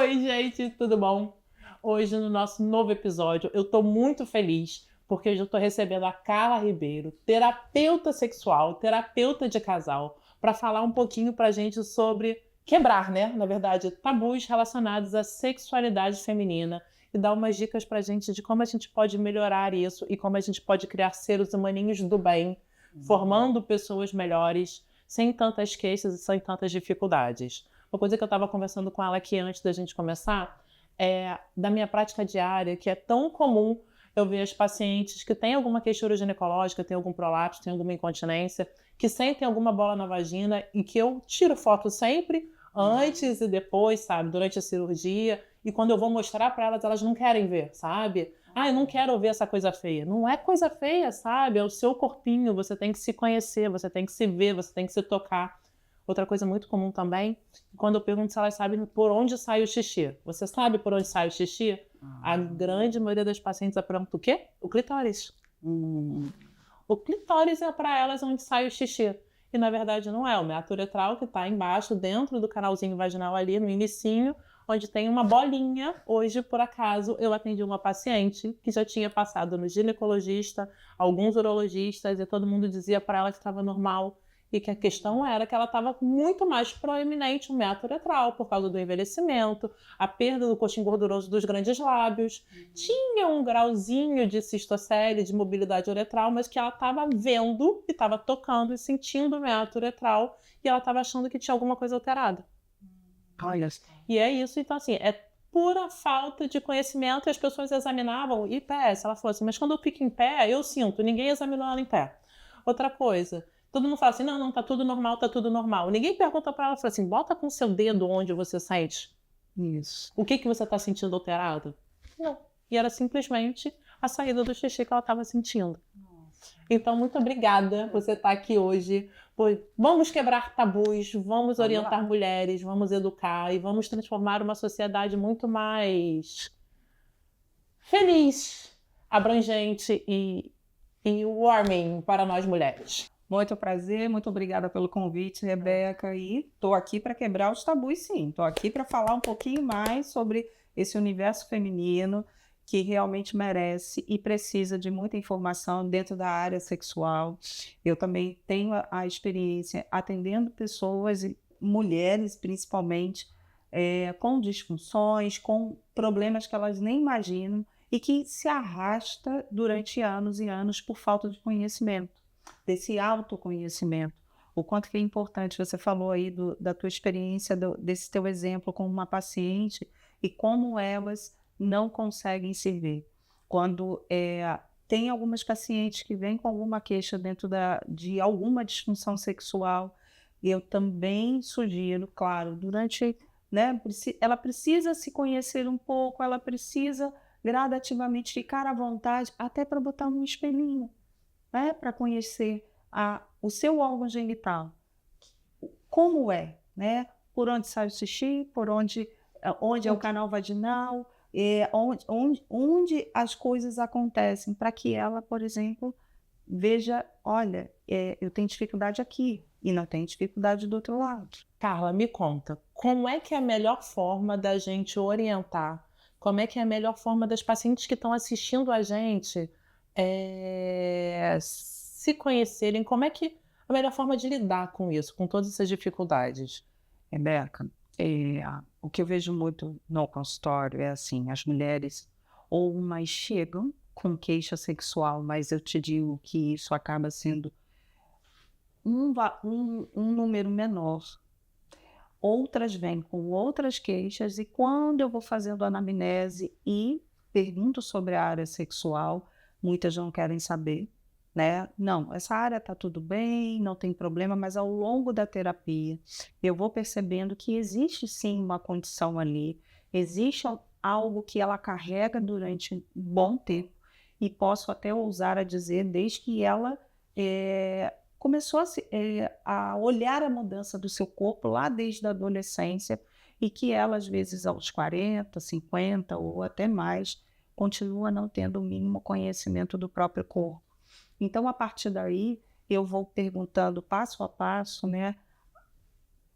Oi, gente, tudo bom? Hoje, no nosso novo episódio, eu tô muito feliz porque hoje eu tô recebendo a Carla Ribeiro, terapeuta sexual, terapeuta de casal, para falar um pouquinho pra gente sobre quebrar, né? Na verdade, tabus relacionados à sexualidade feminina e dar umas dicas pra gente de como a gente pode melhorar isso e como a gente pode criar seres humaninhos do bem, formando pessoas melhores, sem tantas queixas e sem tantas dificuldades. Uma coisa que eu estava conversando com ela aqui antes da gente começar é da minha prática diária, que é tão comum eu ver as pacientes que têm alguma queixura ginecológica, têm algum prolapso, têm alguma incontinência, que sentem alguma bola na vagina e que eu tiro foto sempre antes e depois, sabe, durante a cirurgia. E quando eu vou mostrar para elas, elas não querem ver, sabe? Ah, eu não quero ver essa coisa feia. Não é coisa feia, sabe? É o seu corpinho, você tem que se conhecer, você tem que se ver, você tem que se tocar. Outra coisa muito comum também, quando eu pergunto se elas sabem por onde sai o xixi. Você sabe por onde sai o xixi? A grande maioria das pacientes pergunta o quê? O clitóris. O clitóris é para elas onde sai o xixi. E na verdade não é. O meato uretral que está embaixo, dentro do canalzinho vaginal ali, no inicinho, onde tem uma bolinha. Hoje, por acaso, eu atendi uma paciente que já tinha passado no ginecologista, alguns urologistas, e todo mundo dizia para ela que estava normal. E que a questão era que ela estava muito mais proeminente o meato uretral por causa do envelhecimento, a perda do coxim gorduroso dos grandes lábios. Tinha um grauzinho de cistocele, de mobilidade uretral, mas que ela estava vendo e estava tocando e sentindo o meato uretral e ela estava achando que tinha alguma coisa alterada. Olha, E é isso, então assim, é pura falta de conhecimento e as pessoas examinavam em pé. Ela falou assim, mas quando eu fico em pé, eu sinto, ninguém examinou ela em pé. Outra coisa, todo mundo fala assim, não, tá tudo normal, tá tudo normal. Ninguém pergunta para ela, fala assim, bota com o seu dedo onde você sente. isso. O que você está sentindo alterado? Não. E era simplesmente a saída do xixi que ela estava sentindo. Então, muito obrigada por você estar aqui hoje. Vamos quebrar tabus, vamos orientar mulheres, vamos educar e vamos transformar uma sociedade muito mais feliz, abrangente e warming para nós mulheres. Muito prazer, muito obrigada pelo convite, Rebeca. E estou aqui para quebrar os tabus, sim. Estou aqui para falar um pouquinho mais sobre esse universo feminino que realmente merece e precisa de muita informação dentro da área sexual. Eu também tenho a experiência atendendo pessoas, e mulheres principalmente, com disfunções, com problemas que elas nem imaginam e que se arrasta durante anos e anos por falta de conhecimento, desse autoconhecimento. O quanto que é importante, você falou aí da tua experiência, desse teu exemplo com uma paciente e como elas não conseguem se ver. Quando tem algumas pacientes que vêm com alguma queixa dentro de alguma disfunção sexual, eu também sugiro, claro, durante, né, ela precisa se conhecer um pouco, ela precisa gradativamente ficar à vontade, até para botar um espelhinho, né, para conhecer o seu órgão genital, como é, né? Por onde sai o xixi, onde é o canal vaginal, onde as coisas acontecem, para que ela, por exemplo, veja, olha, eu tenho dificuldade aqui e não tenho dificuldade do outro lado. Carla, me conta, como é que é a melhor forma da gente orientar? Como é que é a melhor forma das pacientes que estão assistindo a gente se conhecerem? Como é que a melhor forma de lidar com isso, com todas essas dificuldades? Rebeca, o que eu vejo muito no consultório é assim, as mulheres ou mais chegam com queixa sexual, mas eu te digo que isso acaba sendo um número menor. Outras vêm com outras queixas e quando eu vou fazendo anamnese e pergunto sobre a área sexual, muitas não querem saber, né? Não, essa área está tudo bem, não tem problema, mas ao longo da terapia eu vou percebendo que existe sim uma condição ali, existe algo que ela carrega durante um bom tempo e posso até ousar a dizer desde que ela começou a olhar a mudança do seu corpo lá desde a adolescência e que ela, às vezes, aos 40, 50 ou até mais, continua não tendo o mínimo conhecimento do próprio corpo. Então, a partir daí, eu vou perguntando passo a passo, né,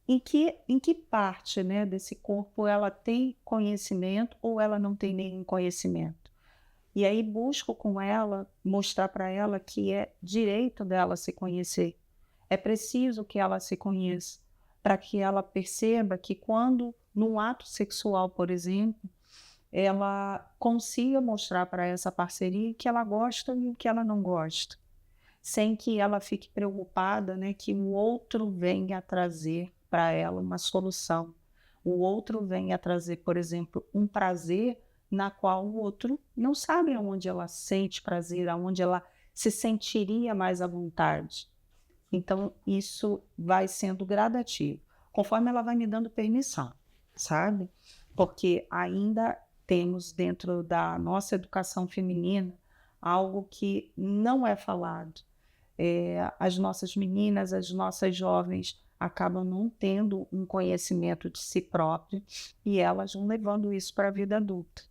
em que parte, né, desse corpo ela tem conhecimento ou ela não tem nenhum conhecimento. E aí busco com ela, mostrar para ela que é direito dela se conhecer. É preciso que ela se conheça, para que ela perceba que quando, no ato sexual, por exemplo, ela consiga mostrar para essa parceria que ela gosta e o que ela não gosta, sem que ela fique preocupada, né, que o outro venha trazer para ela uma solução. O outro venha trazer, por exemplo, um prazer na qual o outro não sabe aonde ela sente prazer, aonde ela se sentiria mais à vontade. Então, isso vai sendo gradativo, conforme ela vai me dando permissão, sabe? Porque ainda temos dentro da nossa educação feminina algo que não é falado. As nossas meninas, as nossas jovens acabam não tendo um conhecimento de si próprio e elas vão levando isso para a vida adulta.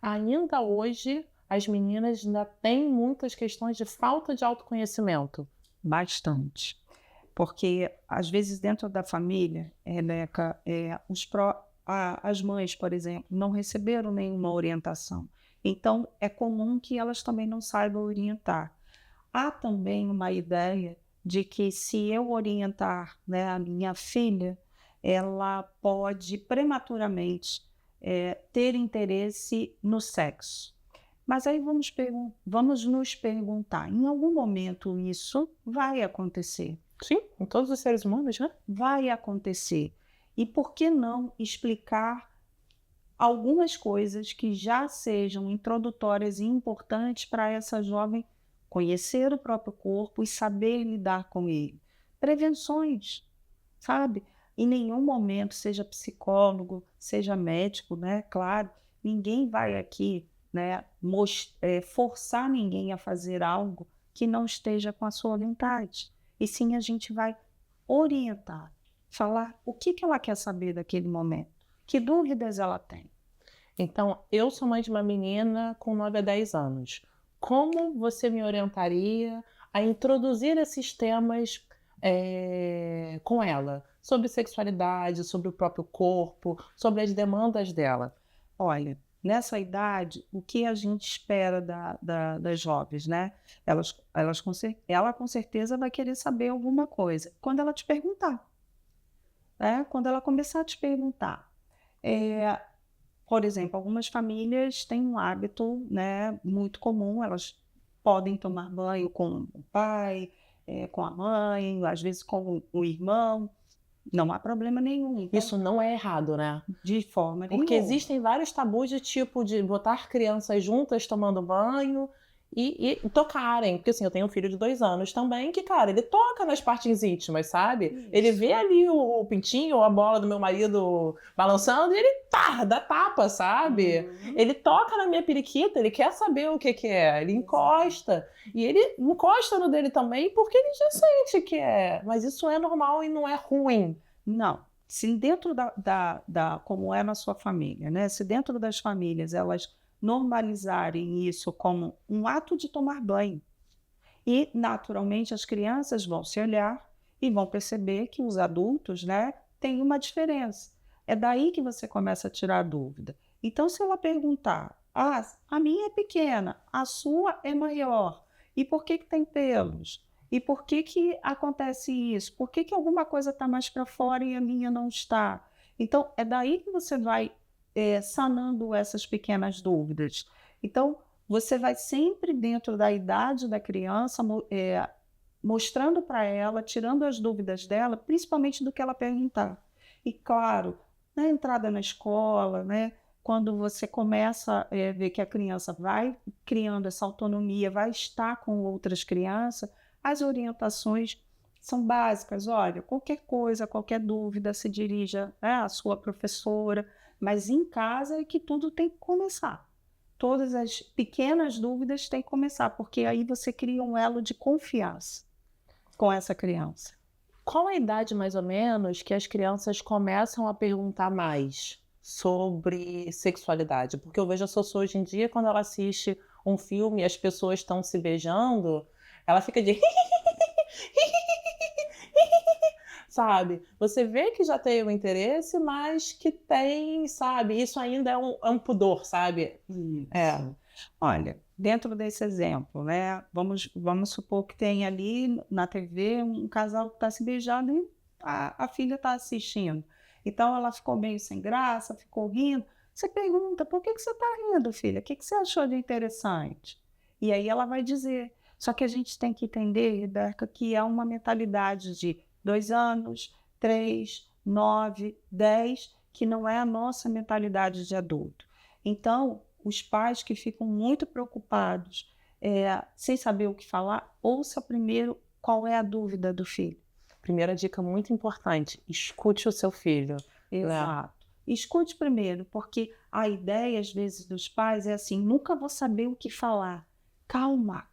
Ainda hoje, as meninas ainda têm muitas questões de falta de autoconhecimento. Bastante. Porque, às vezes, dentro da família, Rebeca, as mães, por exemplo, não receberam nenhuma orientação. Então, é comum que elas também não saibam orientar. Há também uma ideia de que se eu orientar, né, a minha filha, ela pode prematuramente ter interesse no sexo. Mas aí vamos nos perguntar, em algum momento isso vai acontecer? Sim, em todos os seres humanos, né? Vai acontecer. E por que não explicar algumas coisas que já sejam introdutórias e importantes para essa jovem conhecer o próprio corpo e saber lidar com ele? Prevenções, sabe? Em nenhum momento, seja psicólogo, seja médico, né? Claro, ninguém vai aqui, né, forçar ninguém a fazer algo que não esteja com a sua vontade. E sim, a gente vai orientar, falar o que ela quer saber daquele momento, que dúvidas ela tem. Então, eu sou mãe de uma menina com 9 a 10 anos. Como você me orientaria a introduzir esses temas com ela? Sobre sexualidade, sobre o próprio corpo, sobre as demandas dela. Olha, nessa idade, o que a gente espera das jovens, né? Ela com certeza vai querer saber alguma coisa. Quando ela te perguntar, né? Quando ela começar a te perguntar. Por exemplo, algumas famílias têm um hábito, né, muito comum, elas podem tomar banho com o pai, com a mãe, às vezes com o irmão, não há problema nenhum. Então, Isso não é errado, né? de forma Porque nenhuma. existem vários tabus de tipo de botar crianças juntas tomando banho e tocarem. Porque assim, eu tenho um filho de 2 anos também que, cara, ele toca nas partes íntimas, sabe? Isso. Ele vê ali o pintinho ou a bola do meu marido balançando e ele dá tapa, sabe? Uhum. Ele toca na minha periquita, ele quer saber o que é. Ele encosta. E ele encosta no dele também porque ele já sente que é. Mas isso é normal e não é ruim. Não. Se dentro como é na sua família, né? Se dentro das famílias elas normalizarem isso como um ato de tomar banho, e naturalmente as crianças vão se olhar e vão perceber que os adultos, né, têm uma diferença. É daí que você começa a tirar a dúvida. Então, se ela perguntar, a minha é pequena, a sua é maior, e por que tem pelos? E por que acontece isso? Por que alguma coisa está mais para fora e a minha não está? Então, é daí que você vai sanando essas pequenas dúvidas. Então, você vai sempre dentro da idade da criança, mostrando para ela, tirando as dúvidas dela, principalmente do que ela perguntar. E, claro, na entrada na escola, né, quando você começa a ver que a criança vai criando essa autonomia, vai estar com outras crianças, as orientações são básicas. Olha, qualquer coisa, qualquer dúvida, se dirija à sua professora, mas em casa é que tudo tem que começar. Todas as pequenas dúvidas têm que começar, porque aí você cria um elo de confiança com essa criança. Qual a idade, mais ou menos, que as crianças começam a perguntar mais sobre sexualidade? Porque eu vejo a Sossô hoje em dia, quando ela assiste um filme e as pessoas estão se beijando, ela fica de... sabe? Você vê que já tem o interesse, mas que tem, sabe? Isso ainda é um pudor, sabe? É. Olha, dentro desse exemplo, né? Vamos supor que tem ali na TV um casal que está se beijando e a filha está assistindo. Então ela ficou meio sem graça, ficou rindo. Você pergunta, por que você está rindo, filha? O que você achou de interessante? E aí ela vai dizer. Só que a gente tem que entender, Rebeca, que é uma mentalidade de 2 anos, 3, 9, 10, que não é a nossa mentalidade de adulto. Então, os pais que ficam muito preocupados, sem saber o que falar, ouça primeiro qual é a dúvida do filho. Primeira dica muito importante: escute o seu filho. Exato. Escute primeiro, porque a ideia, às vezes, dos pais é assim: nunca vou saber o que falar. Calma,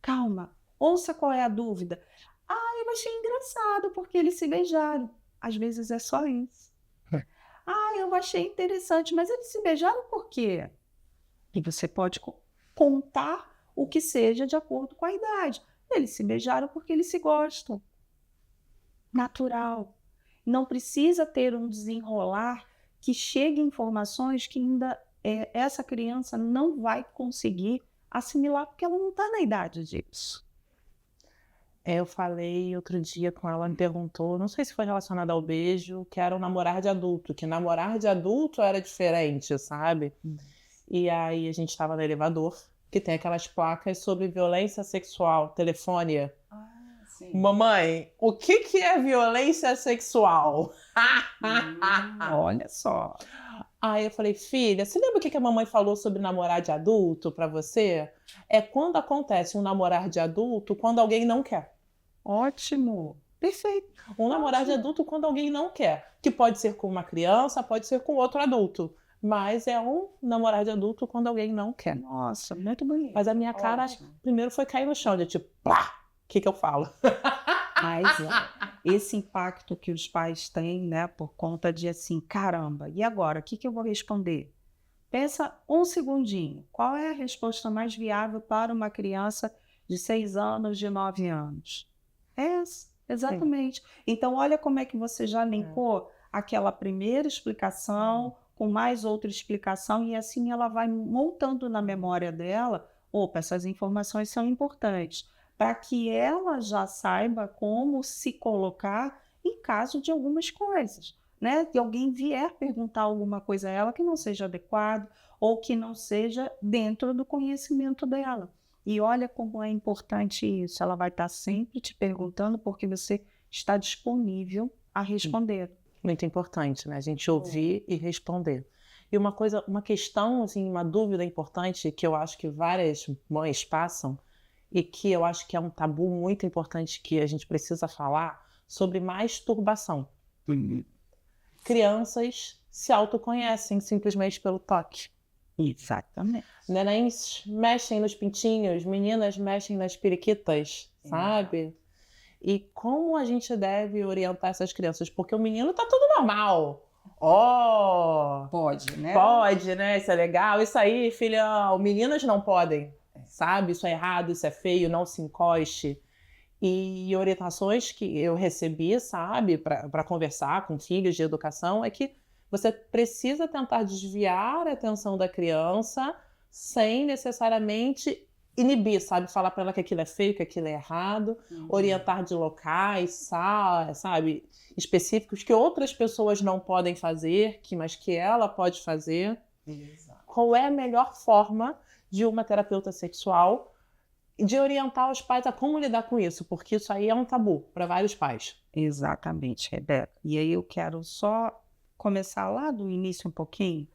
calma. Ouça qual é a dúvida. Ah, eu achei engraçado porque eles se beijaram. Às vezes é só isso. Ah, eu achei interessante, mas eles se beijaram por quê? E você pode contar o que seja de acordo com a idade. Eles se beijaram porque eles se gostam. Natural. Não precisa ter um desenrolar que chegue informações que ainda essa criança não vai conseguir assimilar porque ela não está na idade disso. Eu falei outro dia com ela, me perguntou, não sei se foi relacionado ao beijo, que era um namorar de adulto, que namorar de adulto era diferente, sabe? E aí a gente estava no elevador, que tem aquelas placas sobre violência sexual, telefone. Sim. Mamãe, o que é violência sexual? Olha só. Aí eu falei, filha, você lembra o que a mamãe falou sobre namorar de adulto pra você? É quando acontece um namorar de adulto quando alguém não quer. Ótimo. Perfeito. Um namorar de adulto quando alguém não quer. Que pode ser com uma criança, pode ser com outro adulto. Mas é um namorar de adulto quando alguém não quer. Nossa, muito bonito. Mas a minha cara primeiro foi cair no chão, de tipo, plá! O que eu falo? Mas esse impacto que os pais têm, né, por conta de assim, caramba, e agora? O que eu vou responder? Pensa um segundinho. Qual é a resposta mais viável para uma criança de 6 anos, de 9 anos? Essa, exatamente. Sim. Então, olha como é que você já linkou aquela primeira explicação com mais outra explicação e assim ela vai montando na memória dela, opa, essas informações são importantes, para que ela já saiba como se colocar em caso de algumas coisas, né? Se alguém vier perguntar alguma coisa a ela que não seja adequado ou que não seja dentro do conhecimento dela. E olha como é importante isso, ela vai estar sempre te perguntando porque você está disponível a responder. Muito importante, né? A gente ouvir e responder. E uma questão, assim, uma dúvida importante que eu acho que várias mães passam e que eu acho que é um tabu muito importante que a gente precisa falar sobre masturbação. Crianças se autoconhecem simplesmente pelo toque. Exatamente. Nenéns mexem nos pintinhos, meninas mexem nas periquitas, sabe? E como a gente deve orientar essas crianças? Porque o menino tá tudo normal. Pode, né? Pode, né? Isso é legal. Isso aí, filha, meninas não podem, sabe? Isso é errado, isso é feio, não se encoste. E orientações que eu recebi, sabe, para conversar com filhos de educação, é que você precisa tentar desviar a atenção da criança sem necessariamente inibir, sabe? Falar para ela que aquilo é feio, que aquilo é errado, orientar de locais, sabe? Específicos que outras pessoas não podem fazer, mas que ela pode fazer. Exato. Qual é a melhor forma de uma terapeuta sexual de orientar os pais a como lidar com isso? Porque isso aí é um tabu para vários pais. Exatamente, Rebeca. E aí eu quero só começar lá do início um pouquinho.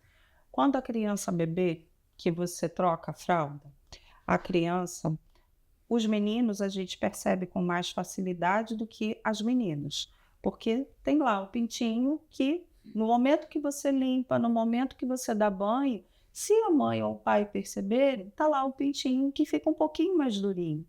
Quando a criança bebê, que você troca a fralda, a criança, os meninos a gente percebe com mais facilidade do que as meninas, porque tem lá o pintinho que no momento que você limpa, no momento que você dá banho, se a mãe ou o pai perceberem, tá lá o pintinho que fica um pouquinho mais durinho.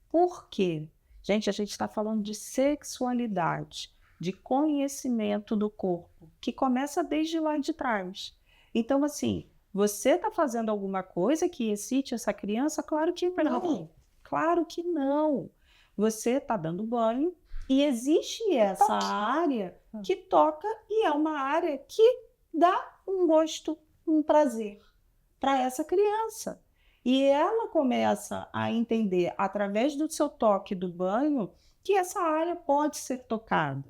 Por quê? Gente, a gente está falando de sexualidade, de conhecimento do corpo, que começa desde lá de trás. Então, assim, você está fazendo alguma coisa que excite essa criança? Claro que não. Claro que não. Você está dando banho E existe essa área que toca e é uma área que dá um gosto, um prazer para essa criança. E ela começa a entender, através do seu toque do banho, que essa área pode ser tocada.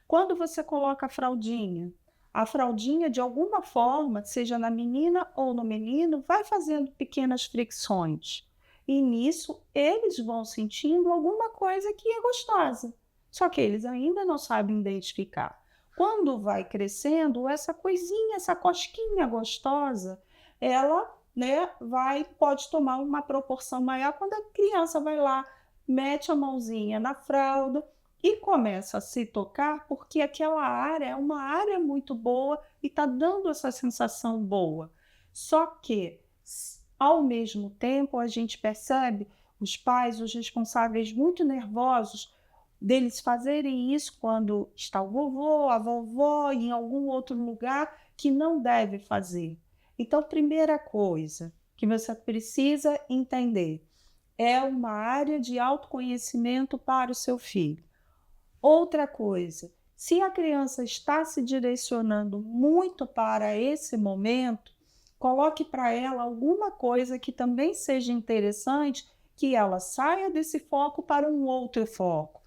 Quando você coloca a fraldinha, de alguma forma, seja na menina ou no menino, vai fazendo pequenas fricções. E nisso, eles vão sentindo alguma coisa que é gostosa. Só que eles ainda não sabem identificar. Quando vai crescendo, essa coisinha, essa cosquinha gostosa, ela, né, pode tomar uma proporção maior quando a criança vai lá, mete a mãozinha na fralda e começa a se tocar, porque aquela área é uma área muito boa e está dando essa sensação boa. Só que, ao mesmo tempo, a gente percebe os pais, os responsáveis muito nervosos, deles fazerem isso quando está o vovô, a vovó, em algum outro lugar que não deve fazer. Então, primeira coisa que você precisa entender, é uma área de autoconhecimento para o seu filho. Outra coisa, se a criança está se direcionando muito para esse momento, coloque para ela alguma coisa que também seja interessante, que ela saia desse foco para um outro foco.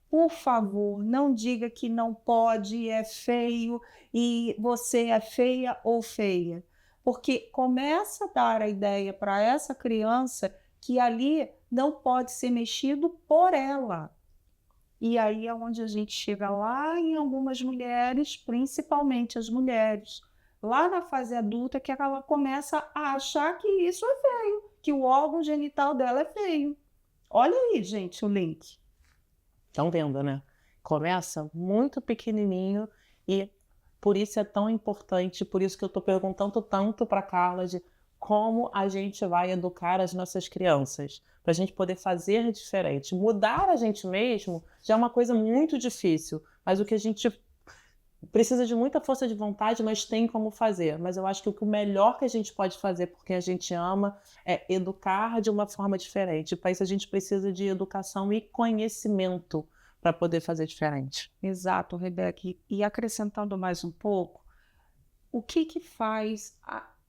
Por favor, não diga que não pode, é feio e você é feia ou feia, porque começa a dar a ideia para essa criança que ali não pode ser mexido por ela. E aí é onde a gente chega lá em algumas mulheres, principalmente as mulheres, lá na fase adulta, que ela começa a achar que isso é feio, que o órgão genital dela é feio. Olha aí, gente, o link. Estão vendo, né? Começa muito pequenininho e por isso é tão importante, por isso que eu estou perguntando tanto para a Carla de como a gente vai educar as nossas crianças, para a gente poder fazer diferente. Mudar a gente mesmo já é uma coisa muito difícil, mas o que a gente precisa de muita força de vontade, mas tem como fazer. Mas eu acho que o melhor que a gente pode fazer por quem a gente ama é educar de uma forma diferente. Para isso a gente precisa de educação e conhecimento para poder fazer diferente. Exato, Rebeca. E acrescentando mais um pouco, o que faz,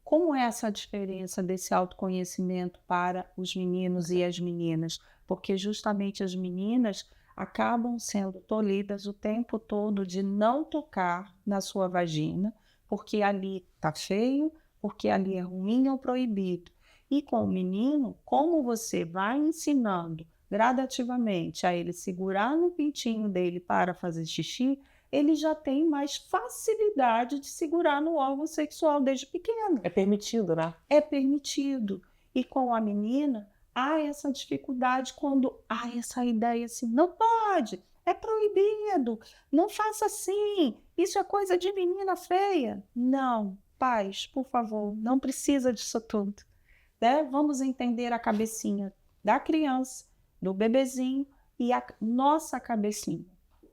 como é essa diferença desse autoconhecimento para os meninos e as meninas? Porque justamente as meninas acabam sendo tolhidas o tempo todo de não tocar na sua vagina, porque ali está feio, porque ali é ruim ou proibido. E com o menino, como você vai ensinando gradativamente a ele segurar no pintinho dele para fazer xixi, ele já tem mais facilidade de segurar no órgão sexual desde pequeno. É permitido, né? É permitido. E com a menina, há essa dificuldade quando há essa ideia assim, não pode, é proibido, não faça assim, isso é coisa de menina feia. Não, pais, por favor, não precisa disso tudo. Né? Vamos entender a cabecinha da criança, do bebezinho e a nossa cabecinha.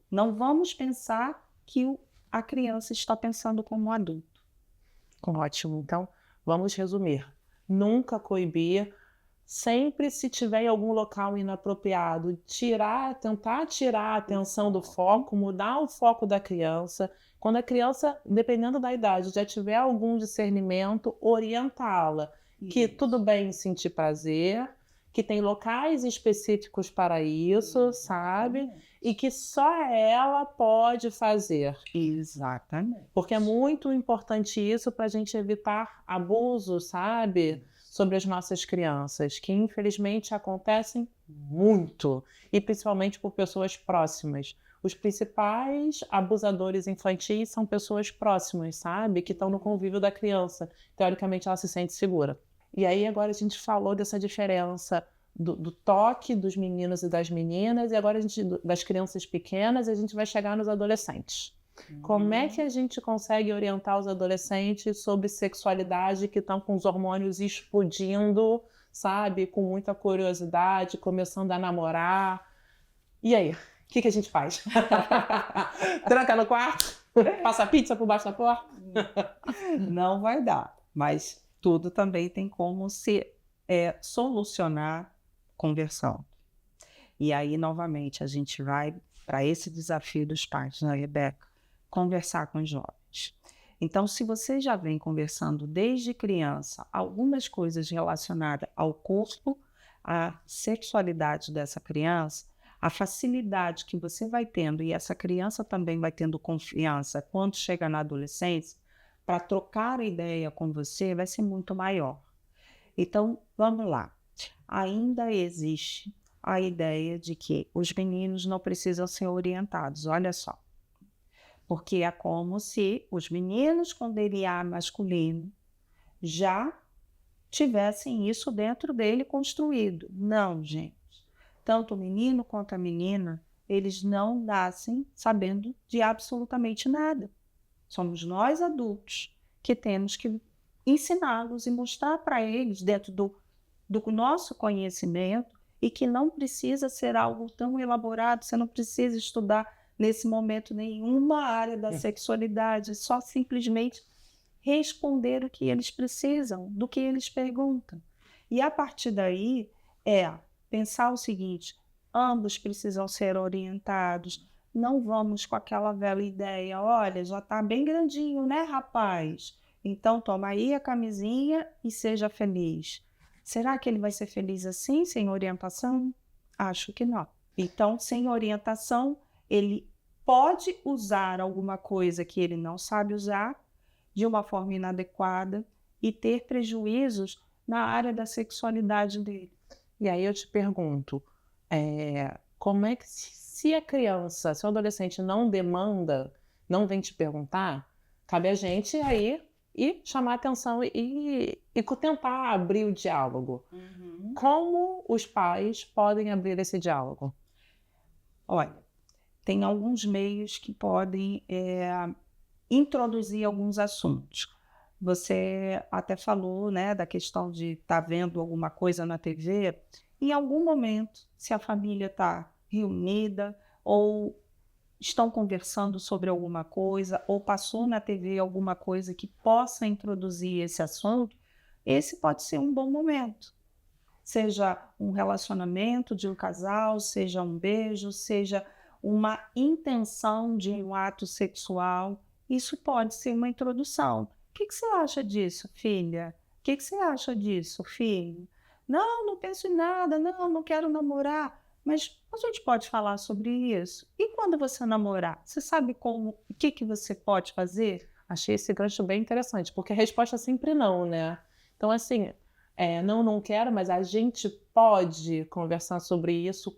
Não vamos pensar que a criança está pensando como um adulto. Ótimo. Então, vamos resumir. Nunca coibir. Sempre, se tiver em algum local inapropriado, tentar tirar a atenção do foco, mudar o foco da criança. Quando a criança, dependendo da idade, já tiver algum discernimento, orientá-la. Que tudo bem sentir prazer, que tem locais específicos para isso, sabe? E que só ela pode fazer. Exatamente. Porque é muito importante isso para a gente evitar abuso, sabe? Sobre as nossas crianças, que infelizmente acontecem muito, e principalmente por pessoas próximas. Os principais abusadores infantis são pessoas próximas, sabe? Que estão no convívio da criança. Teoricamente, ela se sente segura. E aí agora a gente falou dessa diferença do toque dos meninos e das meninas, e agora das crianças pequenas, e a gente vai chegar nos adolescentes. Como é que a gente consegue orientar os adolescentes sobre sexualidade que estão com os hormônios explodindo, sabe? Com muita curiosidade, começando a namorar. E aí? O que a gente faz? Tranca no quarto? Passa pizza por baixo da porta? Não vai dar, mas tudo também tem como se solucionar conversando. E aí, novamente, a gente vai para esse desafio dos pais, né, Rebeca? Conversar com os jovens. Então, se você já vem conversando desde criança algumas coisas relacionadas ao corpo, à sexualidade dessa criança, a facilidade que você vai tendo, e essa criança também vai tendo confiança quando chega na adolescência, para trocar ideia com você, vai ser muito maior. Então, vamos lá. Ainda existe a ideia de que os meninos não precisam ser orientados, olha só. Porque é como se os meninos com DNA masculino já tivessem isso dentro dele construído. Não, gente. Tanto o menino quanto a menina, eles não nascem sabendo de absolutamente nada. Somos nós adultos que temos que ensiná-los e mostrar para eles, dentro do nosso conhecimento, e que não precisa ser algo tão elaborado, você não precisa estudar nesse momento nenhuma área da sexualidade, só simplesmente responder o que eles precisam, do que eles perguntam. E a partir daí pensar o seguinte: ambos precisam ser orientados, não vamos com aquela velha ideia, olha, já está bem grandinho, né, rapaz? Então toma aí a camisinha e seja feliz. Será que ele vai ser feliz assim, sem orientação? Acho que não. Então, sem orientação, ele pode usar alguma coisa que ele não sabe usar de uma forma inadequada e ter prejuízos na área da sexualidade dele. E aí eu te pergunto, como é que se a criança, se o adolescente não demanda, não vem te perguntar, cabe a gente aí e chamar a atenção e tentar abrir o diálogo. Uhum. Como os pais podem abrir esse diálogo? Olha, tem alguns meios que podem introduzir alguns assuntos. Você até falou, né, da questão de estar vendo alguma coisa na TV. Em algum momento, se a família está reunida ou estão conversando sobre alguma coisa ou passou na TV alguma coisa que possa introduzir esse assunto, esse pode ser um bom momento. Seja um relacionamento de um casal, seja um beijo, seja uma intenção de um ato sexual, isso pode ser uma introdução. O que você acha disso, filha? O que você acha disso, filho? Não penso em nada, não quero namorar. Mas a gente pode falar sobre isso. E quando você namorar, você sabe o que você pode fazer? Achei esse gancho bem interessante, porque a resposta é sempre não, né? Então, assim, não quero, mas a gente pode conversar sobre isso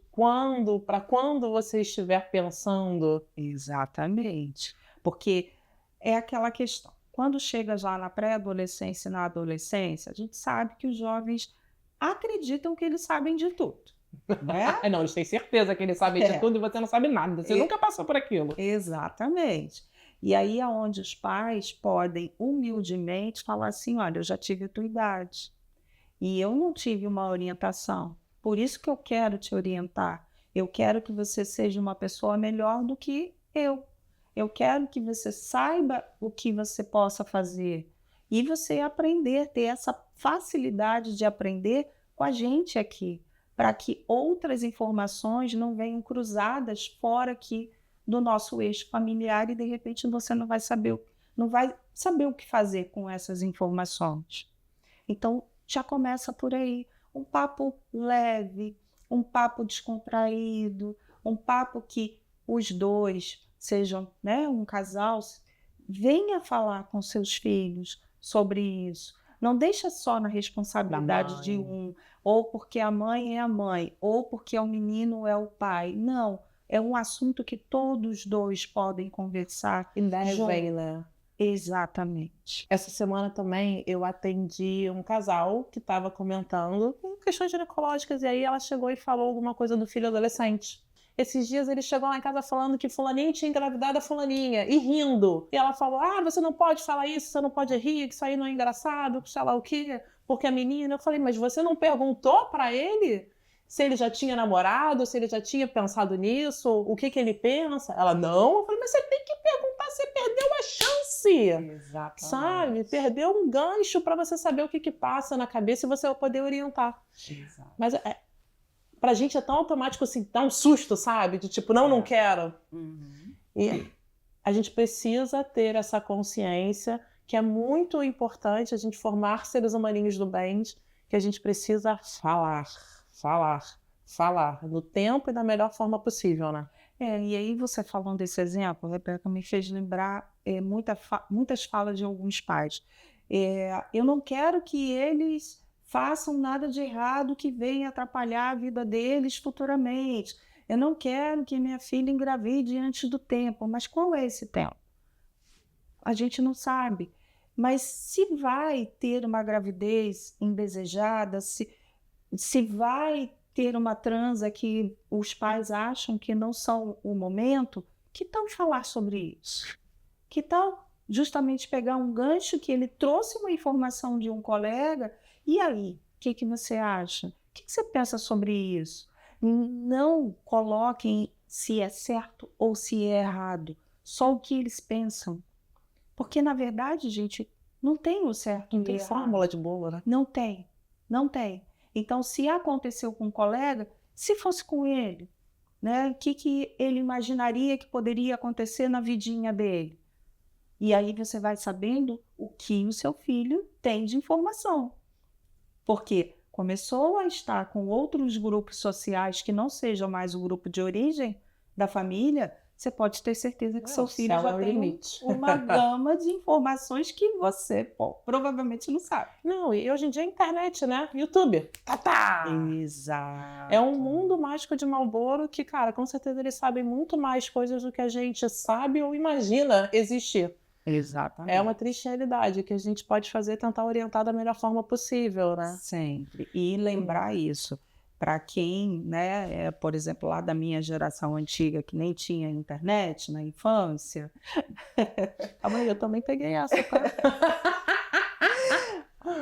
para quando você estiver pensando. Exatamente. Porque é aquela questão. Quando chega já na pré-adolescência e na adolescência, a gente sabe que os jovens acreditam que eles sabem de tudo. Né? Não, eles têm certeza que eles sabem de tudo e você não sabe nada. Você nunca passou por aquilo. Exatamente. E aí é onde os pais podem humildemente falar assim: olha, eu já tive a tua idade e eu não tive uma orientação. Por isso que eu quero te orientar. Eu quero que você seja uma pessoa melhor do que eu. Eu quero que você saiba o que você possa fazer. E você aprender, ter essa facilidade de aprender com a gente aqui, para que outras informações não venham cruzadas fora aqui do nosso eixo familiar e, de repente, você não vai saber o que fazer com essas informações. Então, já começa por aí. Um papo leve, um papo descontraído, um papo que os dois sejam, né, um casal, venha falar com seus filhos sobre isso. Não deixa só na responsabilidade de um, ou porque a mãe é a mãe, ou porque o menino é o pai. Não, é um assunto que todos dois podem conversar. E devem, né? Exatamente. Essa semana também eu atendi um casal que estava comentando questões ginecológicas, e aí ela chegou e falou alguma coisa do filho adolescente. Esses dias ele chegou lá em casa falando que fulaninha tinha engravidado a fulaninha, e rindo. E ela falou, você não pode falar isso, você não pode rir, que isso aí não é engraçado, sei lá o quê, porque a menina... Eu falei, mas você não perguntou pra ele se ele já tinha namorado, se ele já tinha pensado nisso, o que ele pensa? Ela, não. Eu falei, mas você tem que perguntar, você perdeu a chance. Exatamente. Sabe? Perdeu um gancho pra você saber o que passa na cabeça e você vai poder orientar. Exato. Mas pra gente é tão automático assim, dá um susto, sabe? De tipo, não quero. E a gente precisa ter essa consciência que é muito importante a gente formar seres humaninhos do bem, que a gente precisa falar, no tempo e da melhor forma possível, né? E aí você falando desse exemplo, Rebeca, me fez lembrar muitas falas de alguns pais. Eu não quero que eles façam nada de errado que venha atrapalhar a vida deles futuramente. Eu não quero que minha filha engravide antes do tempo. Mas qual é esse tempo? A gente não sabe. Mas se vai ter uma gravidez indesejada, se vai ter uma transa que os pais acham que não são o momento, que tal falar sobre isso? Que tal justamente pegar um gancho que ele trouxe uma informação de um colega, e aí, o que você acha? O que você pensa sobre isso? Não coloquem se é certo ou se é errado, só o que eles pensam. Porque, na verdade, gente, não tem o certo Não e tem errado. fórmula de bolo, né? Não tem, não tem. Então, se aconteceu com um colega, se fosse com ele, né? O que ele imaginaria que poderia acontecer na vidinha dele? E aí você vai sabendo o que o seu filho tem de informação. Porque começou a estar com outros grupos sociais que não sejam mais o grupo de origem da família, você pode ter certeza que seu filho já tem uma gama de informações que você provavelmente não sabe. Não, e hoje em dia é internet, né? YouTube. Exato. É um mundo mágico de Marlboro que, cara, com certeza eles sabem muito mais coisas do que a gente sabe ou imagina existir. Exatamente. É uma triste realidade que a gente pode fazer tentar orientar da melhor forma possível, né? Sempre. E lembrar isso. Para quem, né, por exemplo, lá da minha geração antiga, que nem tinha internet na infância. Amanhã eu também peguei essa, tá?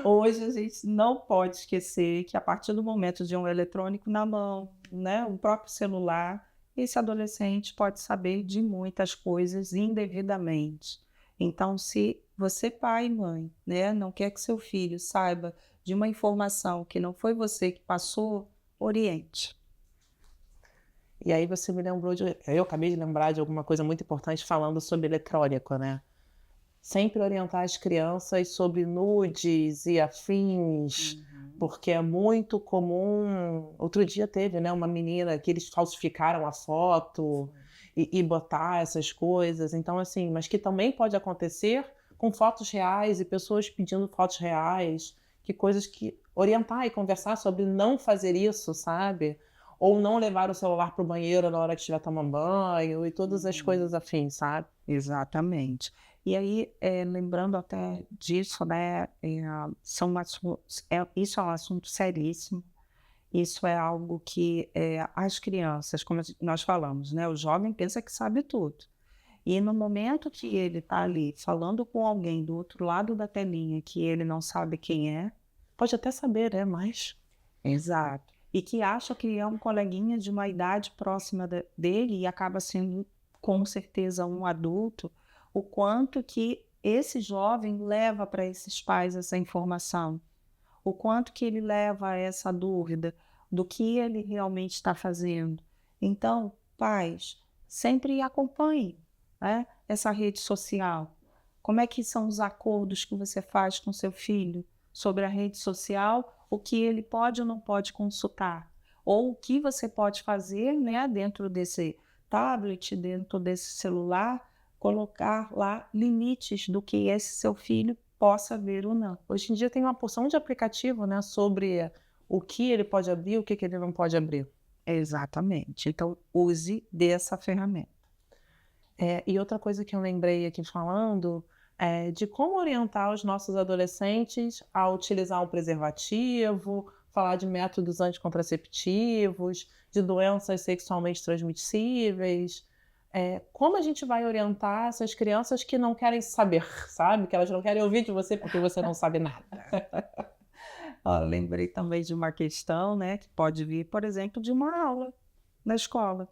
Hoje a gente não pode esquecer que a partir do momento de um eletrônico na mão, né, o próprio celular, esse adolescente pode saber de muitas coisas indevidamente. Então, se você, pai e mãe, né, não quer que seu filho saiba de uma informação que não foi você que passou, oriente. E aí você me lembrou eu acabei de lembrar de alguma coisa muito importante falando sobre eletrônico, né? Sempre orientar as crianças sobre nudes e afins, porque é muito comum. Outro dia teve, né, uma menina que eles falsificaram a foto e botar essas coisas. Então, assim, mas que também pode acontecer com fotos reais e pessoas pedindo fotos reais, que coisas que orientar e conversar sobre não fazer isso, sabe? Ou não levar o celular para o banheiro na hora que estiver tomando banho e todas as coisas afins, sabe? Exatamente. E aí, lembrando até disso, né, isso é um assunto seríssimo. Isso é algo que as crianças, como nós falamos, né, o jovem pensa que sabe tudo. E no momento que ele está ali falando com alguém do outro lado da telinha que ele não sabe quem é, pode até saber, né, mas... Exato. E que acha que é um coleguinha de uma idade próxima dele e acaba sendo, com certeza, um adulto, o quanto que esse jovem leva para esses pais essa informação, o quanto que ele leva a essa dúvida do que ele realmente está fazendo. Então, pais, sempre acompanhem, né, essa rede social. Como é que são os acordos que você faz com seu filho sobre a rede social, o que ele pode ou não pode consultar, ou o que você pode fazer, né, dentro desse tablet, dentro desse celular, colocar lá limites do que esse seu filho possa ver ou não. Hoje em dia tem uma porção de aplicativo, né, sobre o que ele pode abrir, o que ele não pode abrir. Exatamente. Então, use dessa ferramenta. E outra coisa que eu lembrei aqui falando é de como orientar os nossos adolescentes a utilizar um preservativo, falar de métodos anticontraceptivos, de doenças sexualmente transmissíveis. Como a gente vai orientar essas crianças que não querem saber, sabe? Que elas não querem ouvir de você porque você não sabe nada. Lembrei também de uma questão, né, que pode vir, por exemplo, de uma aula na escola.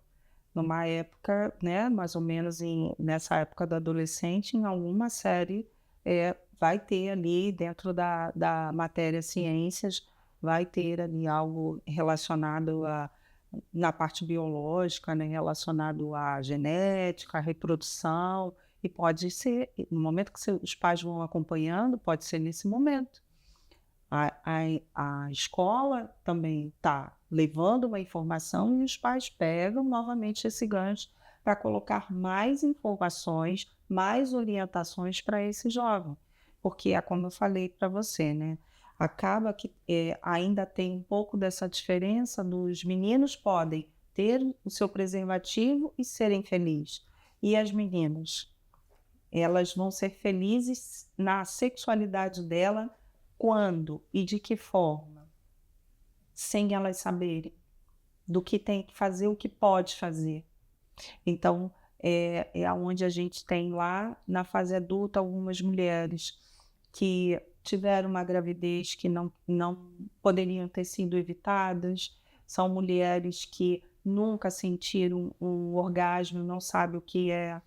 Numa época, né, mais ou menos nessa época do adolescente, em alguma série vai ter ali, dentro da matéria ciências, vai ter ali algo relacionado na parte biológica, né, relacionado à genética, à reprodução, e pode ser, no momento que os pais vão acompanhando, pode ser nesse momento. A escola também está levando uma informação e os pais pegam novamente esse gancho para colocar mais informações, mais orientações para esse jovem. Porque é como eu falei para você, né? Acaba que ainda tem um pouco dessa diferença dos meninos podem ter o seu preservativo e serem felizes. E as meninas, elas vão ser felizes na sexualidade dela quando e de que forma? Sem elas saberem do que tem que fazer, o que pode fazer. Então, é onde a gente tem lá, na fase adulta, algumas mulheres que tiveram uma gravidez que não poderiam ter sido evitadas, são mulheres que nunca sentiram um orgasmo, não sabem o que é.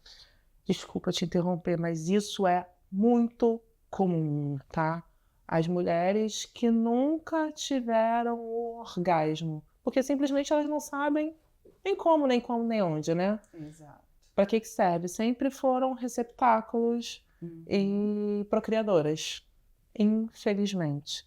Desculpa te interromper, mas isso é muito comum, tá? As mulheres que nunca tiveram o orgasmo, porque simplesmente elas não sabem nem como, nem onde, né? Exato. Para que serve? Sempre foram receptáculos e procriadoras, infelizmente.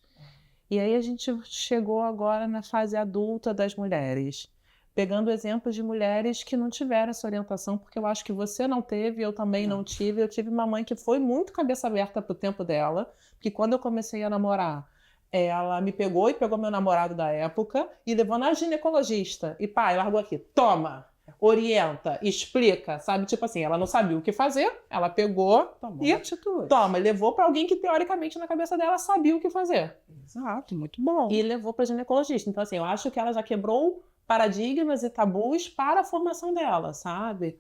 E aí a gente chegou agora na fase adulta das mulheres, pegando exemplos de mulheres que não tiveram essa orientação, porque eu acho que você não teve, eu também não tive. Eu tive uma mãe que foi muito cabeça aberta pro tempo dela, porque quando eu comecei a namorar, ela me pegou e pegou meu namorado da época e levou na ginecologista. E pai, largou aqui, toma, orienta, explica, sabe? Tipo assim, ela não sabia o que fazer, ela pegou Tomou e atitude. toma, levou para alguém que teoricamente na cabeça dela sabia o que fazer. Exato, muito bom. E levou para ginecologista. Então assim, eu acho que ela já quebrou paradigmas e tabus para a formação dela, sabe?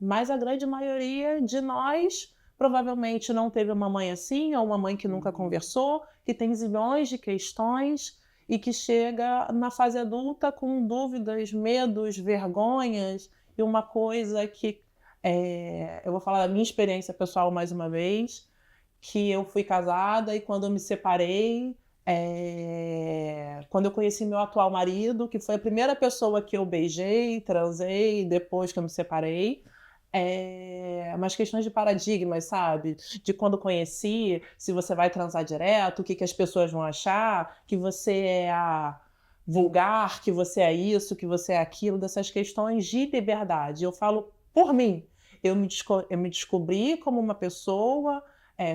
Mas a grande maioria de nós provavelmente não teve uma mãe assim, ou uma mãe que nunca conversou, que tem zilhões de questões e que chega na fase adulta com dúvidas, medos, vergonhas, e uma coisa que eu vou falar da minha experiência pessoal mais uma vez, que eu fui casada e quando eu me separei, quando eu conheci meu atual marido, que foi a primeira pessoa que eu beijei, transei depois que eu me separei, umas questões de paradigmas, sabe? De quando conheci, se você vai transar direto, o que as pessoas vão achar, que você é a vulgar, que você é isso, que você é aquilo, dessas questões de liberdade. Eu falo por mim. Eu me descobri como uma pessoa,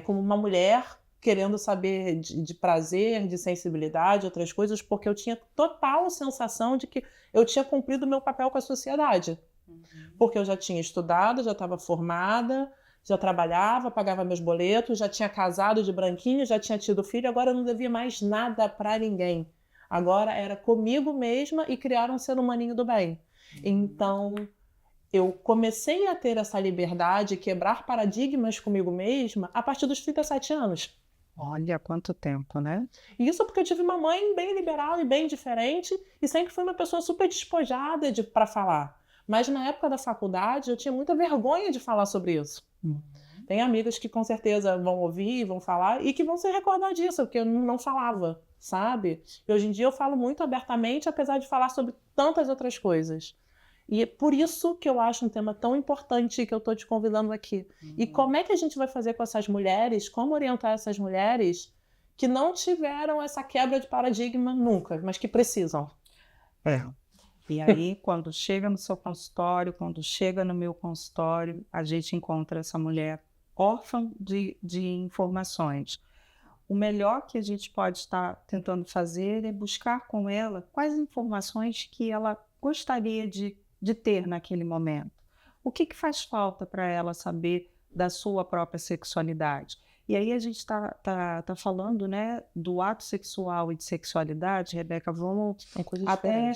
como uma mulher, querendo saber de prazer, de sensibilidade, outras coisas, porque eu tinha total sensação de que eu tinha cumprido o meu papel com a sociedade. Porque eu já tinha estudado, já estava formada, já trabalhava, pagava meus boletos, já tinha casado de branquinho, já tinha tido filho, agora eu não devia mais nada para ninguém. Agora era comigo mesma e criar um ser humaninho do bem. Então, eu comecei a ter essa liberdade, quebrar paradigmas comigo mesma a partir dos 37 anos. Olha quanto tempo, né? Isso porque eu tive uma mãe bem liberal e bem diferente e sempre fui uma pessoa super despojada para falar. Mas na época da faculdade eu tinha muita vergonha de falar sobre isso. Tem amigas que com certeza vão ouvir, vão falar e que vão se recordar disso, porque eu não falava, sabe? E hoje em dia eu falo muito abertamente, apesar de falar sobre tantas outras coisas. E é por isso que eu acho um tema tão importante que eu estou te convidando aqui. E como é que a gente vai fazer com essas mulheres, como orientar essas mulheres que não tiveram essa quebra de paradigma nunca, mas que precisam? E aí, quando chega no seu consultório, quando chega no meu consultório, a gente encontra essa mulher órfã de informações. O melhor que a gente pode estar tentando fazer é buscar com ela quais informações que ela gostaria de ter naquele momento. O que faz falta para ela saber da sua própria sexualidade? E aí a gente está falando, né, do ato sexual e de sexualidade, Rebeca, vamos até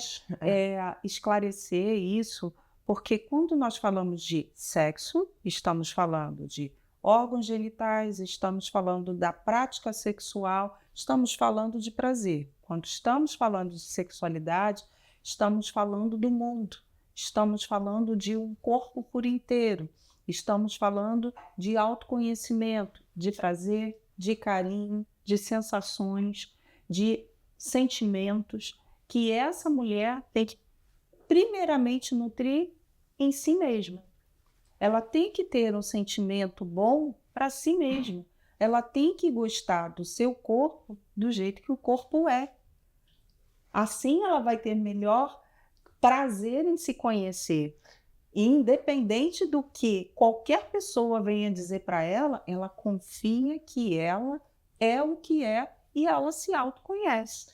esclarecer isso, porque quando nós falamos de sexo, estamos falando de órgãos genitais, estamos falando da prática sexual, estamos falando de prazer. Quando estamos falando de sexualidade, estamos falando do mundo, estamos falando de um corpo por inteiro, estamos falando de autoconhecimento, de prazer, de carinho, de sensações. de sentimentos que essa mulher tem que primeiramente nutrir em si mesma. Ela tem que ter um sentimento bom para si mesma. Ela tem que gostar do seu corpo do jeito que o corpo é. Assim ela vai ter melhor prazer em se conhecer. E independente do que qualquer pessoa venha dizer para ela, ela confia que ela é o que é e ela se autoconhece.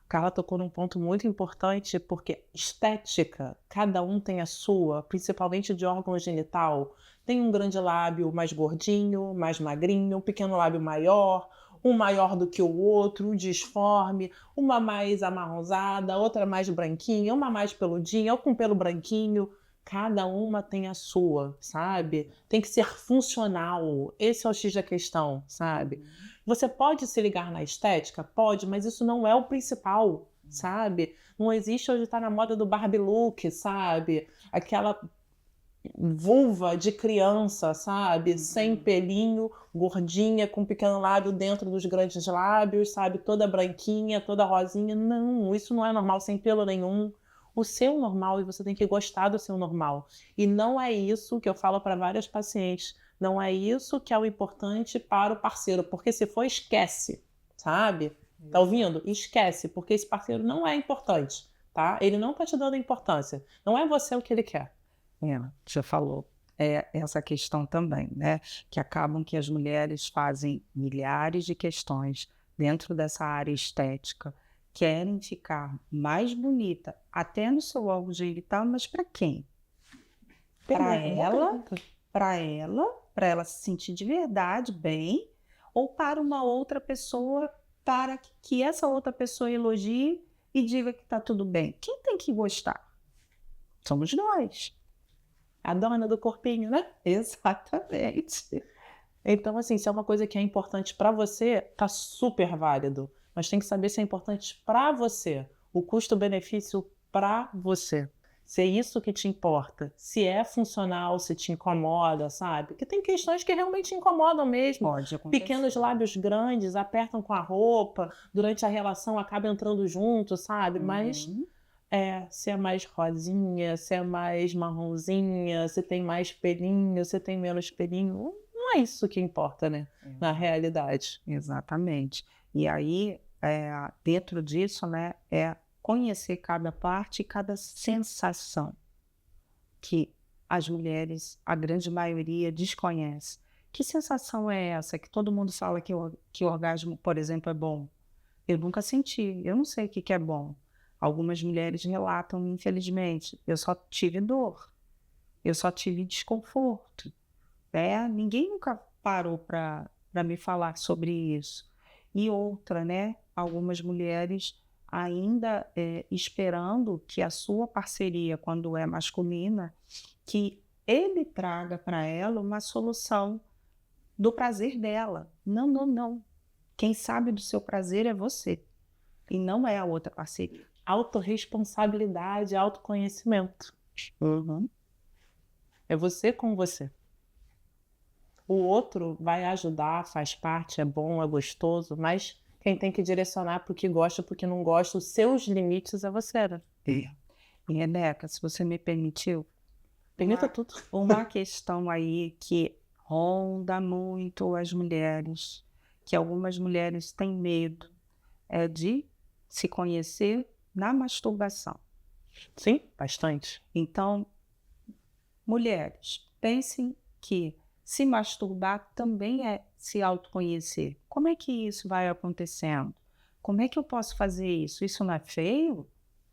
Carla tocou num ponto muito importante, porque estética, cada um tem a sua, principalmente de órgão genital. Tem um grande lábio mais gordinho, mais magrinho, um pequeno lábio maior, um maior do que o outro, um disforme, uma mais amarronzada, outra mais branquinha, uma mais peludinha, ou com pelo branquinho. Cada uma tem a sua, sabe? Tem que ser funcional. Esse é o X da questão, sabe? Você pode se ligar na estética? Pode, mas isso não é o principal, sabe? Não existe hoje tá na moda do Barbie look, sabe? Aquela vulva de criança, sabe? Sem pelinho, gordinha, com um pequeno lábio dentro dos grandes lábios, sabe? Toda branquinha, toda rosinha. Não, isso não é normal, sem pelo nenhum. O seu normal, e você tem que gostar do seu normal. E não é isso que eu falo para várias pacientes. Não é isso que é o importante para o parceiro, porque se for, esquece, sabe? Tá ouvindo? Esquece, porque esse parceiro não é importante, tá? Ele não tá te dando importância. Não é você o que ele quer. Já falou. É essa questão também, né? Que acabam que as mulheres fazem milhares de questões dentro dessa área estética, querem ficar mais bonita, até no seu órgão genital, mas para quem? Para ela, para ela se sentir de verdade bem, ou para uma outra pessoa, para que essa outra pessoa elogie e diga que está tudo bem. Quem tem que gostar? Somos nós. A dona do corpinho, né? Exatamente. Então, assim, se é uma coisa que é importante para você, tá super válido. Mas tem que saber se é importante para você. O custo-benefício para você. Se é isso que te importa. Se é funcional, se te incomoda, sabe? Porque tem questões que realmente incomodam mesmo. Pode acontecer. Pequenos lábios grandes apertam com a roupa, durante a relação acaba entrando junto, sabe? Mas se é mais rosinha, se é mais marronzinha, se tem mais pelinho, se tem menos pelinho, não é isso que importa, né? Na realidade. Exatamente. E aí, dentro disso, né, é conhecer cada parte e cada sensação que as mulheres, a grande maioria, desconhece. Que sensação é essa? Que todo mundo fala que o orgasmo, por exemplo, é bom. Eu nunca senti, eu não sei o que é bom. Algumas mulheres relatam, infelizmente, eu só tive dor, eu só tive desconforto. Ninguém nunca parou para me falar sobre isso. E outra, né? Algumas mulheres ainda esperando que a sua parceria, quando é masculina, que ele traga para ela uma solução do prazer dela. Não, não, não. Quem sabe do seu prazer é você e não é a outra parceria. Autorresponsabilidade, autoconhecimento. É você com você. O outro vai ajudar, faz parte, é bom, é gostoso, mas quem tem que direcionar para o que gosta, para o que não gosta, os seus limites é você, né? E Rebeca, se você me permitiu, Permita tudo. uma questão aí que ronda muito as mulheres, que algumas mulheres têm medo, é de se conhecer na masturbação. Sim, bastante. Então, mulheres, pensem que se masturbar também é se autoconhecer. Como é que isso vai acontecendo? Como é que eu posso fazer isso? Isso não é feio?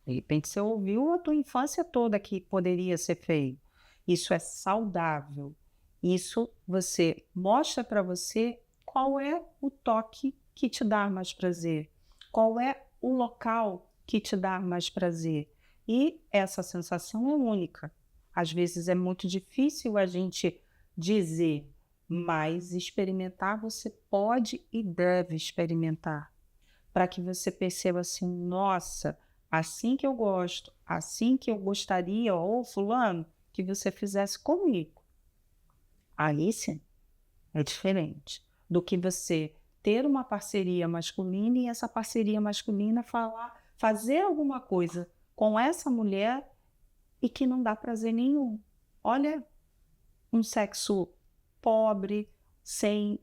De repente você ouviu a tua infância toda que poderia ser feio. Isso é saudável. Isso você mostra para você qual é o toque que te dá mais prazer. Qual é o local que te dá mais prazer. E essa sensação é única. Às vezes é muito difícil a gente dizer, mas experimentar você pode e deve experimentar, para que você perceba assim, nossa, assim que eu gosto, assim que eu gostaria, ou fulano, que você fizesse comigo. Aí sim, é diferente do que você ter uma parceria masculina e essa parceria masculina fazer alguma coisa com essa mulher e que não dá prazer nenhum. Olha, um sexo pobre, sem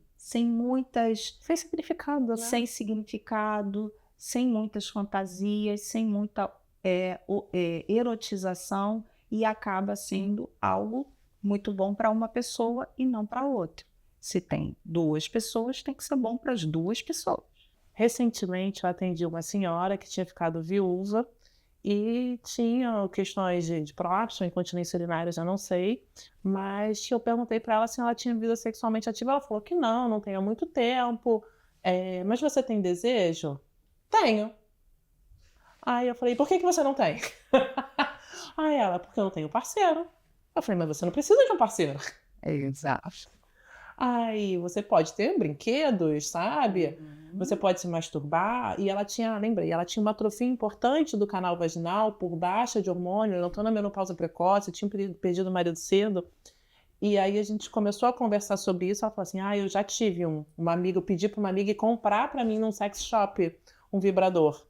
muitas... Sem significado, né? Sem significado, sem muitas fantasias, sem muita erotização, e acaba sendo algo muito bom para uma pessoa e não para outra. Se tem 2 pessoas, tem que ser bom para as 2 pessoas. Recentemente eu atendi uma senhora que tinha ficado viúva e tinha questões de próstata, incontinência urinária, já não sei, mas eu perguntei para ela se ela tinha vida sexualmente ativa. Ela falou que não tem há muito tempo. Mas você tem desejo? Tenho. Aí eu falei, por que você não tem? Aí ela, porque eu não tenho parceiro. Eu falei, mas você não precisa de um parceiro. Exato. Aí você pode ter brinquedos, sabe? Você pode se masturbar. E ela tinha, lembrei, ela tinha uma atrofia importante do canal vaginal por baixa de hormônio, ela entrou na menopausa precoce, tinha perdido o marido cedo. E aí a gente começou a conversar sobre isso. Ela falou assim, eu já tive uma amiga, eu pedi para uma amiga comprar para mim num sex shop um vibrador.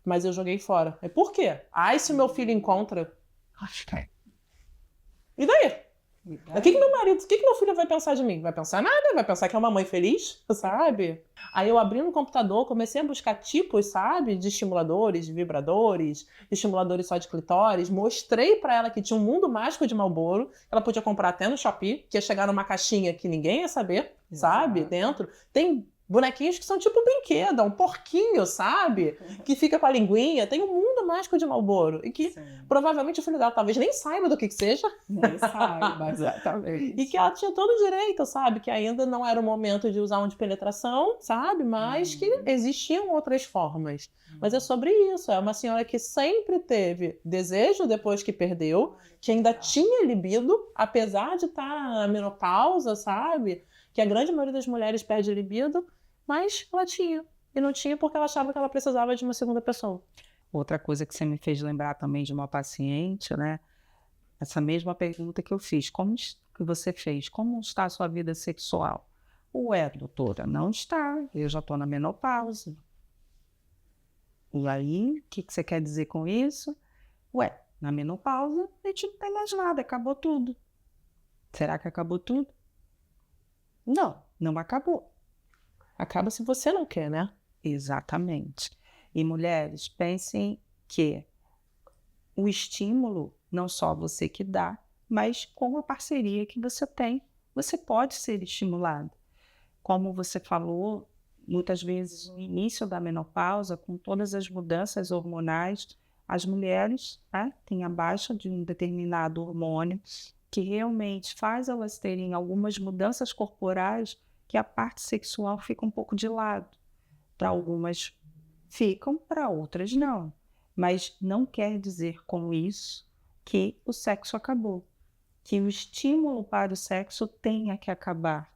Mas eu joguei fora. Por quê? Se o meu filho encontra... E daí? O que meu marido, o que meu filho vai pensar de mim? Vai pensar nada, vai pensar que é uma mãe feliz, sabe? Aí eu abri no computador, comecei a buscar tipos, sabe? De estimuladores, de vibradores, estimuladores só de clitóris. Mostrei pra ela que tinha um mundo mágico de Marlboro, ela podia comprar até no Shopee, que ia chegar numa caixinha que ninguém ia saber, sabe? Dentro. Tem bonequinhos que são tipo brinquedo, um porquinho, sabe? Que fica com a linguinha. Tem um mundo mágico de Marlboro. E que provavelmente o filho dela talvez nem saiba do que seja. Nem saiba, exatamente. E que ela tinha todo o direito, sabe? Que ainda não era o momento de usar um de penetração, sabe? Mas que existiam outras formas. Mas é sobre isso. É uma senhora que sempre teve desejo depois que perdeu, que ainda tinha libido, apesar de estar na menopausa, sabe? Que a grande maioria das mulheres perde libido, mas ela tinha. E não tinha porque ela achava que ela precisava de uma segunda pessoa. Outra coisa que você me fez lembrar também de uma paciente, né? Essa mesma pergunta que eu fiz, que você fez, como está a sua vida sexual? Ué, doutora, não está, eu já estou na menopausa. E aí, o que você quer dizer com isso? Ué, na menopausa a gente não tem mais nada, acabou tudo. Será que acabou tudo? Não acabou. Acaba se você não quer, né? Exatamente. E mulheres, pensem que o estímulo não só você que dá, mas com a parceria que você tem, você pode ser estimulado. Como você falou, muitas vezes no início da menopausa, com todas as mudanças hormonais, as mulheres têm a baixa de um determinado hormônio que realmente faz elas terem algumas mudanças corporais que a parte sexual fica um pouco de lado. Para algumas ficam, para outras não. Mas não quer dizer com isso que o sexo acabou, que o estímulo para o sexo tenha que acabar.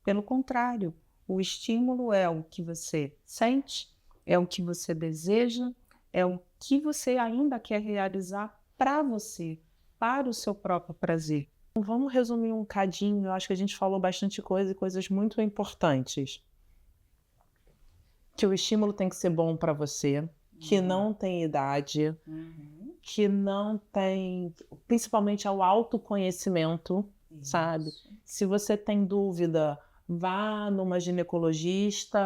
Pelo contrário, o estímulo é o que você sente, é o que você deseja, é o que você ainda quer realizar para você, para o seu próprio prazer. Vamos resumir um cadinho, eu acho que a gente falou bastante coisa e coisas muito importantes. Que o estímulo tem que ser bom para você, que não tem idade, que não tem... Principalmente ao autoconhecimento, sabe? Se você tem dúvida, vá numa ginecologista,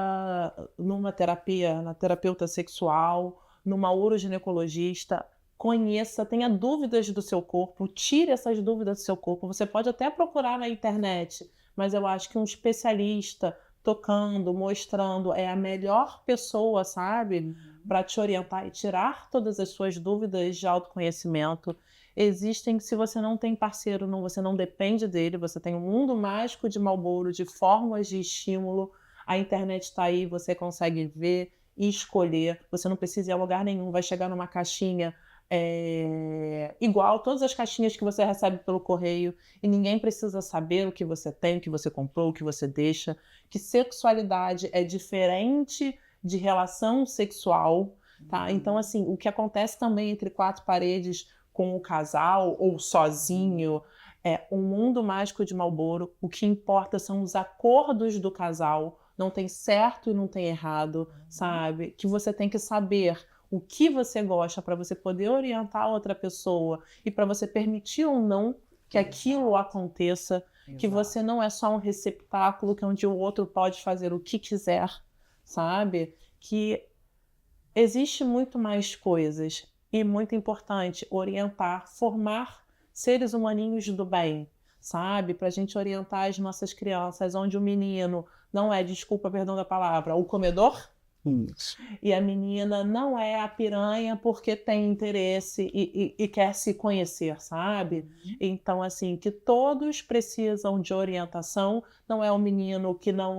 numa terapia, na terapeuta sexual, numa uroginecologista, conheça, tenha dúvidas do seu corpo, tire essas dúvidas do seu corpo. Você pode até procurar na internet, mas eu acho que um especialista tocando, mostrando, é a melhor pessoa, sabe? Para te orientar e tirar todas as suas dúvidas de autoconhecimento. Existem, se você não tem parceiro, você não depende dele, você tem um mundo mágico de Marlboro, de formas de estímulo. A internet está aí, você consegue ver e escolher. Você não precisa ir a lugar nenhum, vai chegar numa caixinha igual todas as caixinhas que você recebe pelo correio, e ninguém precisa saber o que você tem, o que você comprou, o que você deixa, que sexualidade é diferente de relação sexual, tá? Então, assim, o que acontece também entre 4 paredes com o casal ou sozinho é um mundo mágico de Marlboro. O que importa são os acordos do casal, não tem certo e não tem errado, sabe? Que você tem que saber o que você gosta para você poder orientar outra pessoa e para você permitir ou não que aquilo aconteça, que você não é só um receptáculo que onde o outro pode fazer o que quiser, sabe? Que existe muito mais coisas e muito importante orientar, formar seres humaninhos do bem, sabe? Para a gente orientar as nossas crianças, onde o menino não é, desculpa, perdão da palavra, o comedor, Isso. e a menina não é a piranha porque tem interesse e quer se conhecer, sabe? Então, assim, que todos precisam de orientação, não é o menino que não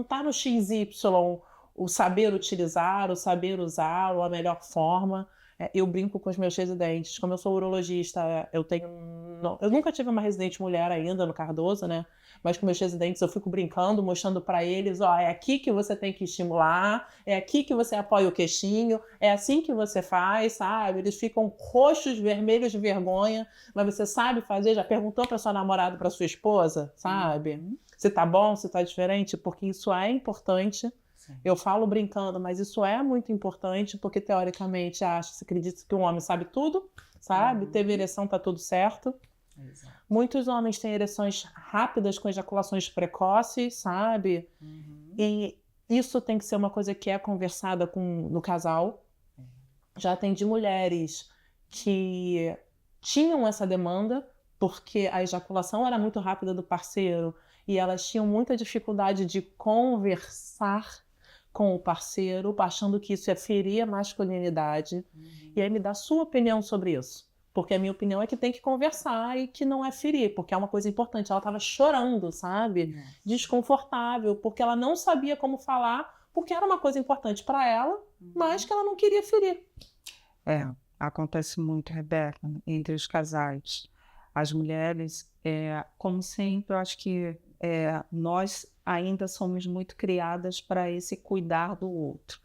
tá no XY o saber utilizar, o saber usá-lo, a melhor forma. Eu brinco com os meus residentes, como eu sou urologista, eu nunca tive uma residente mulher ainda no Cardoso, né? Mas com meus residentes eu fico brincando, mostrando para eles, ó, é aqui que você tem que estimular, é aqui que você apoia o queixinho, é assim que você faz, sabe? Eles ficam roxos, vermelhos de vergonha, mas você sabe fazer? Já perguntou para sua namorada, para sua esposa, sabe? Se tá bom, se tá diferente, porque isso é importante. Sim. Eu falo brincando, mas isso é muito importante, porque teoricamente se acredita que um homem sabe tudo, sabe? Teve ereção, tá tudo certo. Exato. Muitos homens têm ereções rápidas com ejaculações precoces, sabe? E isso tem que ser uma coisa que é conversada no casal. Já atendi mulheres que tinham essa demanda, porque a ejaculação era muito rápida do parceiro e elas tinham muita dificuldade de conversar com o parceiro, achando que isso ia ferir a masculinidade. E aí me dá sua opinião sobre isso. Porque a minha opinião é que tem que conversar e que não é ferir, porque é uma coisa importante. Ela estava chorando, sabe? Desconfortável, porque ela não sabia como falar, porque era uma coisa importante para ela, mas que ela não queria ferir. Acontece muito, Rebeca, entre os casais. As mulheres, como sempre, eu acho que nós ainda somos muito criadas para esse cuidar do outro.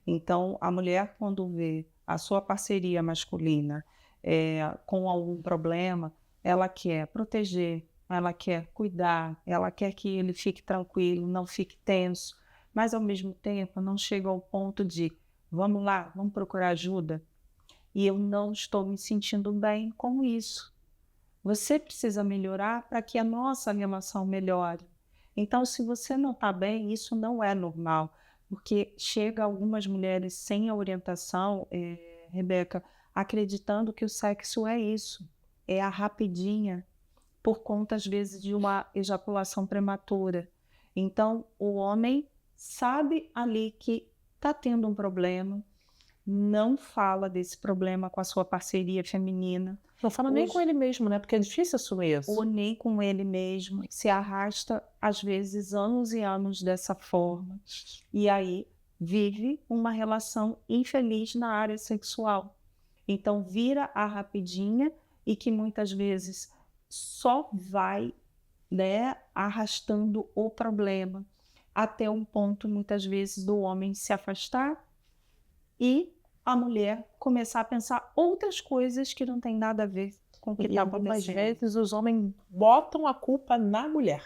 Então, a mulher, quando vê a sua parceria masculina com algum problema, ela quer proteger, ela quer cuidar, ela quer que ele fique tranquilo, não fique tenso, mas ao mesmo tempo não chega ao ponto de vamos lá, vamos procurar ajuda. E eu não estou me sentindo bem com isso. Você precisa melhorar para que a nossa relação melhore. Então, se você não está bem, isso não é normal, porque chega algumas mulheres sem a orientação, Rebeca, acreditando que o sexo é isso, é a rapidinha, por conta, às vezes, de uma ejaculação prematura. Então, o homem sabe ali que está tendo um problema, não fala desse problema com a sua parceria feminina. Não fala nem com ele mesmo, né? Porque é difícil assumir isso. Ou nem com ele mesmo. Se arrasta, às vezes, anos e anos dessa forma. E aí vive uma relação infeliz na área sexual. Então vira a rapidinha e que muitas vezes só vai, né, arrastando o problema até um ponto, muitas vezes, do homem se afastar e a mulher começar a pensar outras coisas que não tem nada a ver com o que está acontecendo. Às vezes os homens botam a culpa na mulher.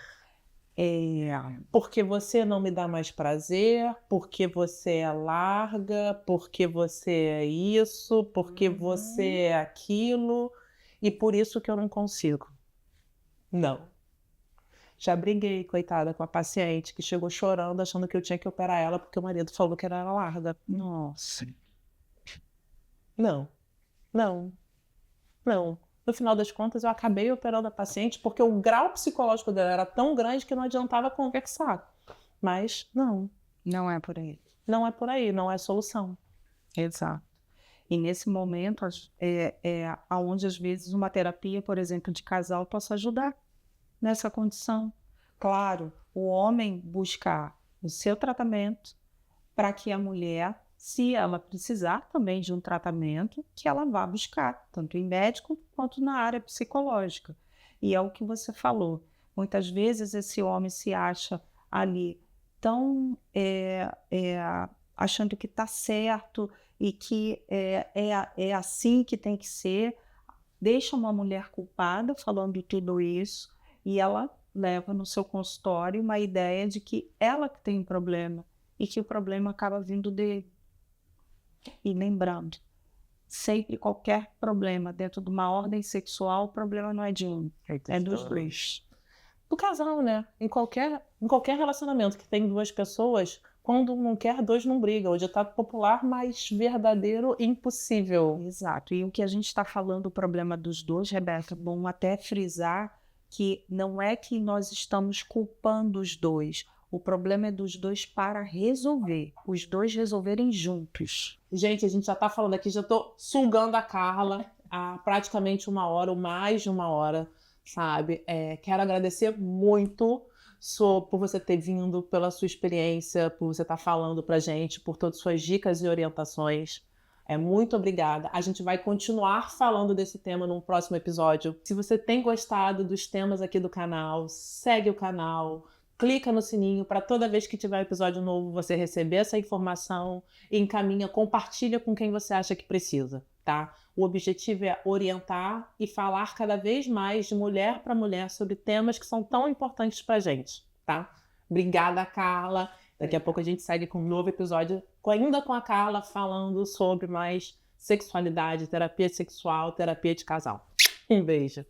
Porque você não me dá mais prazer, porque você é larga, porque você é isso, porque você é aquilo, e por isso que eu não consigo. Não. Já briguei, coitada, com a paciente que chegou chorando, achando que eu tinha que operar ela porque o marido falou que ela era larga. Nossa. Não. No final das contas, eu acabei operando a paciente porque o grau psicológico dela era tão grande que não adiantava conversar. Mas não. Não é por aí. Não é por aí, não é solução. Exato. E nesse momento, onde às vezes uma terapia, por exemplo, de casal possa ajudar nessa condição. Claro, o homem buscar o seu tratamento para que a mulher, se ela precisar também de um tratamento, que ela vá buscar, tanto em médico quanto na área psicológica. E é o que você falou. Muitas vezes esse homem se acha ali tão achando que está certo e que é assim que tem que ser, deixa uma mulher culpada falando tudo isso e ela leva no seu consultório uma ideia de que ela que tem um problema e que o problema acaba vindo dele. E lembrando, sempre qualquer problema dentro de uma ordem sexual, o problema não é de um, é dos dois. Do casal, né? Em qualquer relacionamento que tem duas pessoas, quando não quer, dois não brigam. O ditado popular mais verdadeiro e impossível. Exato. E o que a gente está falando, o problema dos dois, Rebeca, bom até frisar que não é que nós estamos culpando os dois. O problema é dos dois para resolver. Os dois resolverem juntos. Gente, a gente já tá falando aqui, já tô sugando a Carla há praticamente 1 hora ou mais de 1 hora, sabe? Quero agradecer muito por você ter vindo, pela sua experiência, por você estar falando pra gente, por todas as suas dicas e orientações. Muito obrigada. A gente vai continuar falando desse tema num próximo episódio. Se você tem gostado dos temas aqui do canal, segue o canal, clica no sininho para toda vez que tiver um episódio novo você receber essa informação e encaminha, compartilha com quem você acha que precisa, tá? O objetivo é orientar e falar cada vez mais de mulher para mulher sobre temas que são tão importantes pra gente, tá? Obrigada, Carla. Daqui a pouco a gente segue com um novo episódio, ainda com a Carla, falando sobre mais sexualidade, terapia sexual, terapia de casal. Um beijo.